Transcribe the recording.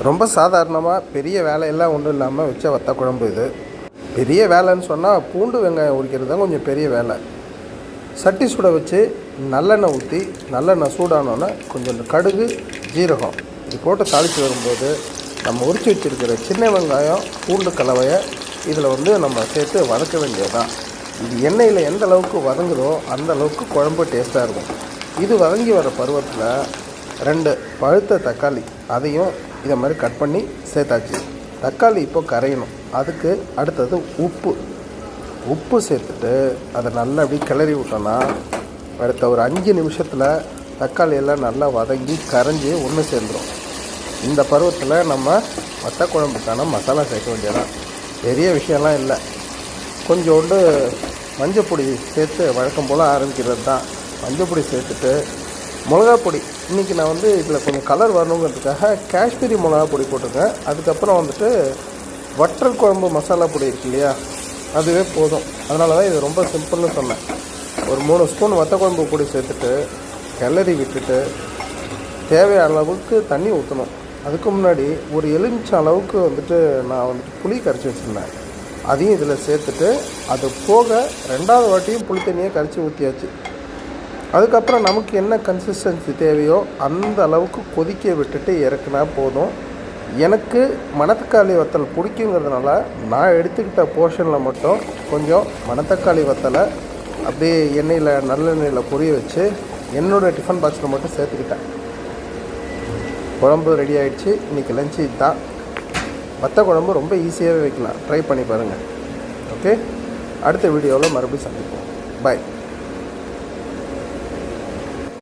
ரொம்ப சாதாரணமாக பெரிய வேலையெல்லாம் ஒன்றும் இல்லாமல் வச்ச வத்த குழம்பு இது. பெரிய வேலைன்னு சொன்னால் பூண்டு வெங்காயம் உரிக்கிறது தான் கொஞ்சம் பெரிய வேலை. சட்டி சுட வச்சு நல்லெண்ணெய் ஊற்றி நல்லெண்ணெய் சூடானோன்னே கொஞ்சம் கடுகு ஜீரகம் இது போட்டு தாளித்து வரும்போது நம்ம உரித்து வச்சுருக்கிற சின்ன வெங்காயம் பூண்டு கலவையை இதில் நம்ம சேர்த்து வதக்க வேண்டியது தான். இது எண்ணெயில் எந்த அளவுக்கு வதங்குதோ அந்த அளவுக்கு குழம்பு டேஸ்ட்டாக இருக்கும். இது வதங்கி வர பருவத்தில் 2 பழுத்த தக்காளி அதையும் இதை மாதிரி கட் பண்ணி சேர்த்தாச்சு. தக்காளி இப்போ கரையணும். அதுக்கு அடுத்தது உப்பு சேர்த்துட்டு அதை நல்லா அப்படி கிளறி விட்டோன்னா அடுத்த ஒரு 5 நிமிஷத்தில் தக்காளி எல்லாம் நல்லா வதங்கி கரைஞ்சி ஒன்று சேர்ந்துடும். இந்த பருவத்தில் நம்ம வத்த குழம்புக்கான மசாலா சேர்க்க வேண்டியதான். பெரிய விஷயம்லாம் இல்லை. கொஞ்சோண்டு மஞ்சப்பொடி சேர்த்து வழக்கம் போல் ஆரம்பிக்கிறது தான். மஞ்சப்பொடி சேர்த்துட்டு மிளகாப்பொடி இன்றைக்கி நான் இதில் கொஞ்சம் கலர் வரணுங்கிறதுக்காக காஷ்மீரி மிளகா பொடி போட்டிருக்கேன். அதுக்கப்புறம் வற்றல் குழம்பு மசாலா பொடி இருக்கு இல்லையா, அதுவே போதும். அதனால தான் இது ரொம்ப சிம்பிள்னு சொன்னேன். ஒரு 3 ஸ்பூன் வத்த குழம்பு பொடி சேர்த்துட்டு கிளறி விட்டுட்டு தேவையான அளவுக்கு தண்ணி ஊற்றணும். அதுக்கு முன்னாடி ஒரு எலுமிச்சம் அளவுக்கு நான் புளி கரைச்சி வச்சுருந்தேன். அதையும் இதில் சேர்த்துட்டு அது போக 2வது வாட்டியும் புளி தண்ணியை கரைச்சி ஊற்றியாச்சு. அதுக்கப்புறம் நமக்கு என்ன கன்சிஸ்டன்சி தேவையோ அந்த அளவுக்கு கொதிக்க விட்டுட்டு இறக்குனா போதும். எனக்கு மணத்தக்காளி வத்தல் பிடிக்குங்கிறதுனால நான் எடுத்துக்கிட்ட போர்ஷனில் மட்டும் கொஞ்சம் மணத்தக்காளி வத்தலை அப்படியே நல்லெண்ணெயில் பொரிய வச்சு என்னோடய டிஃபன் பாக்ஸில் மட்டும் சேர்த்துக்கிட்டேன். குழம்பு ரெடி ஆகிடுச்சு. இன்றைக்கி லஞ்சு தான். வத்த குழம்பு ரொம்ப ஈஸியாகவே வைக்கலாம். ட்ரை பண்ணி பாருங்கள். ஓகே, அடுத்த வீடியோவில் மறுபடியும் சந்திப்போம். பாய்.